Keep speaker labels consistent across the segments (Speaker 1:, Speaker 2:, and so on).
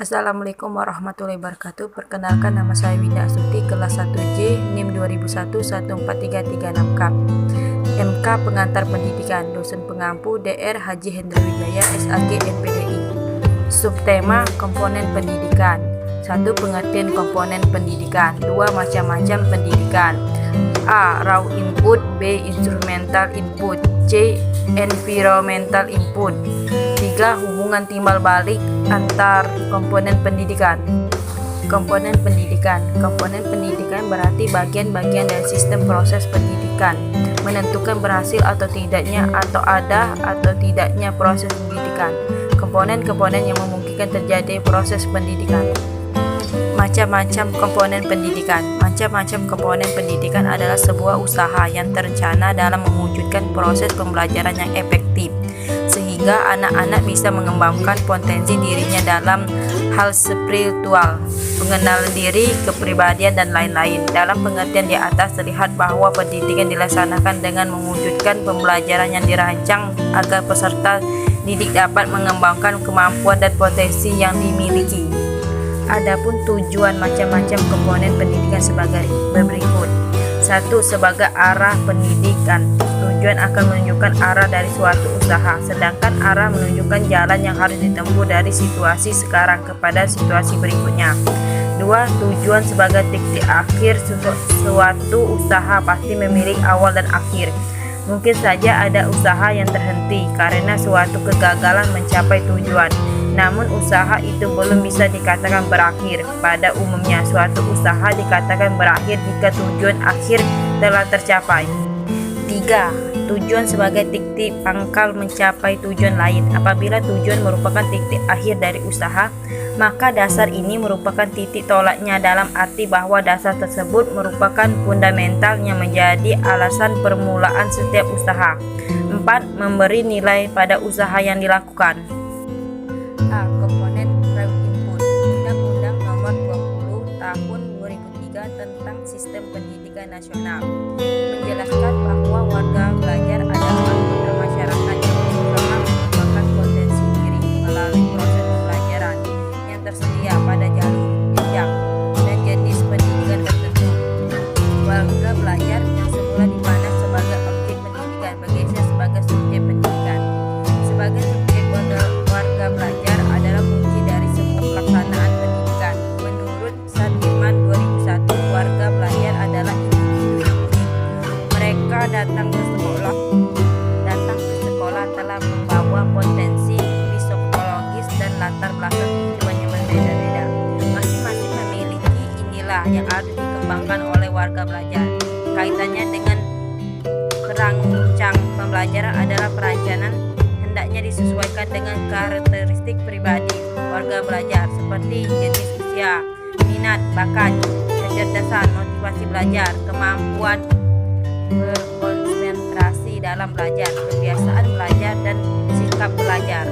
Speaker 1: Assalamualaikum warahmatullahi wabarakatuh. Perkenalkan, nama saya Winda Astuti, kelas 1J, NIM 2001-14336K. MK Pengantar Pendidikan, dosen pengampu Dr. Haji Hendra Wijaya, SAG MPDI. Subtema komponen pendidikan. 1. Pengertian komponen pendidikan. 2. Macam-macam pendidikan. A. Raw input. B. Instrumental input. C. Environmental input. 3. Hubungan timbal balik antar komponen pendidikan. Komponen pendidikan. Komponen pendidikan berarti bagian-bagian dari sistem proses pendidikan, menentukan berhasil atau tidaknya atau ada atau tidaknya proses pendidikan. Komponen-komponen yang memungkinkan terjadi proses pendidikan. Macam-macam komponen pendidikan. Macam-macam komponen pendidikan adalah sebuah usaha yang terencana dalam mewujudkan proses pembelajaran yang efektif, sehingga anak-anak bisa mengembangkan potensi dirinya dalam hal spiritual, pengenalan diri, kepribadian, dan lain-lain. Dalam pengertian di atas terlihat bahwa pendidikan dilaksanakan dengan mewujudkan pembelajaran yang dirancang agar peserta didik dapat mengembangkan kemampuan dan potensi yang dimiliki. Adapun tujuan macam-macam komponen pendidikan sebagai berikut. 1. Sebagai arah pendidikan. Tujuan akan menunjukkan arah dari suatu usaha, sedangkan arah menunjukkan jalan yang harus ditempuh dari situasi sekarang kepada situasi berikutnya. 2. Tujuan sebagai titik akhir. Suatu usaha pasti memiliki awal dan akhir. Mungkin saja ada usaha yang terhenti karena suatu kegagalan mencapai tujuan, namun usaha itu belum bisa dikatakan berakhir. Pada umumnya, suatu usaha dikatakan berakhir jika tujuan akhir telah tercapai. 3. Tujuan sebagai titik pangkal mencapai tujuan lain. Apabila tujuan merupakan titik akhir dari usaha, maka dasar ini merupakan titik tolaknya, dalam arti bahwa dasar tersebut merupakan fundamental yang menjadi alasan permulaan setiap usaha. 4. Memberi nilai pada usaha yang dilakukan. A. Komponen raw input. Undang-Undang Nomor 20 Tahun 2003 tentang Sistem Pendidikan Nasional menjelaskan bahwa warga belajar adalah anggota masyarakat yang berusaha mengembangkan potensi diri melalui proses pembelajaran yang tersedia pada jalur jenjang dan jenis pendidikan tertentu. Warga belajar yang semula dipandang sebagai objek pendidikan bergeser sebagai subjek pendidikan. Sebagai subjek, warga belajar adalah kunci dari semua pelaksanaan pendidikan. Menurut Sartiman 2001, warga belajar adalah individu yang unik. Mereka datang ke sekolah telah membawa potensi psikologis dan latar belakang kehidupan yang berbeda-beda. Masing-masing memiliki inilah yang harus dikembangkan oleh warga belajar. Kaitannya dengan perancang pembelajaran adalah perencanaan hendaknya disesuaikan dengan karakteristik pribadi warga belajar, seperti jenis usia, minat, bakat, kecerdasan, motivasi belajar, kemampuan berkonsentrasi dalam belajar, kebiasaan belajar, dan sikap belajar.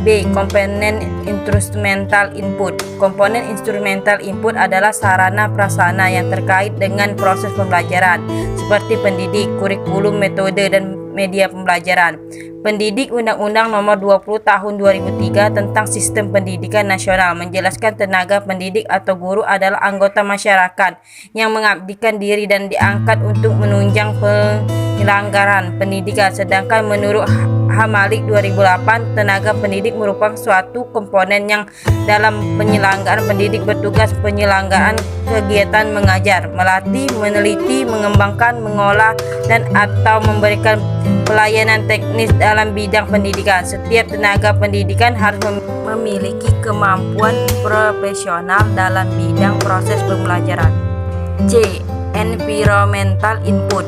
Speaker 1: B. Komponen instrumental input. Komponen instrumental input adalah sarana prasarana yang terkait dengan proses pembelajaran, seperti pendidik, kurikulum, metode, dan media pembelajaran. Pendidik. Undang-Undang Nomor 20 Tahun 2003 tentang Sistem Pendidikan Nasional menjelaskan tenaga pendidik atau guru adalah anggota masyarakat yang mengabdikan diri dan diangkat untuk menunjang penyelenggaraan pendidikan. Sedangkan menurut Hamalik 2008, tenaga pendidik merupakan suatu komponen yang dalam penyelenggaraan pendidik bertugas penyelenggaraan kegiatan mengajar, melatih, meneliti, mengembangkan, mengolah, dan atau memberikan pelayanan teknis dalam bidang pendidikan. Setiap tenaga pendidikan harus memiliki kemampuan profesional dalam bidang proses pembelajaran. C. Environmental input.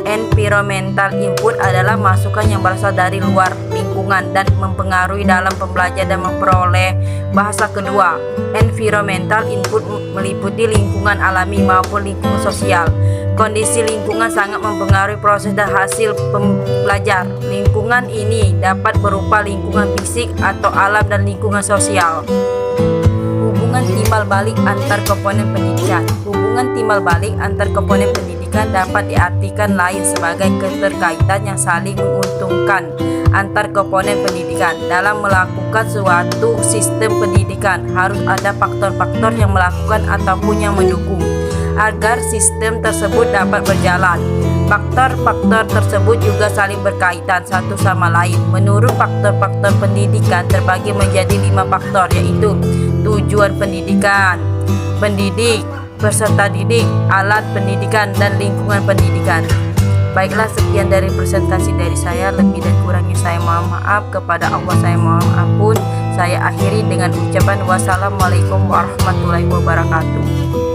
Speaker 1: Environmental input adalah masukan yang berasal dari luar lingkungan dan mempengaruhi dalam pembelajaran dan memperoleh bahasa kedua. Environmental input meliputi lingkungan alami maupun lingkungan sosial. Kondisi lingkungan sangat mempengaruhi proses dan hasil pembelajar. Lingkungan ini dapat berupa lingkungan fisik atau alam dan lingkungan sosial. Hubungan timbal balik antar komponen pendidikan. Hubungan timbal balik antar komponen pendidikan dapat diartikan lain sebagai keterkaitan yang saling menguntungkan antar komponen pendidikan. Dalam melakukan suatu sistem pendidikan, harus ada faktor-faktor yang melakukan ataupun yang mendukung agar sistem tersebut dapat berjalan. Faktor-faktor tersebut juga saling berkaitan satu sama lain. Menurut faktor-faktor pendidikan terbagi menjadi 5 faktor, yaitu tujuan pendidikan, pendidik, peserta didik, alat pendidikan, dan lingkungan pendidikan. Baiklah, sekian dari presentasi dari saya. Lebih dan kurangnya saya mohon maaf. Kepada Allah saya mohon ampun. Saya akhiri dengan ucapan wassalamualaikum warahmatullahi wabarakatuh.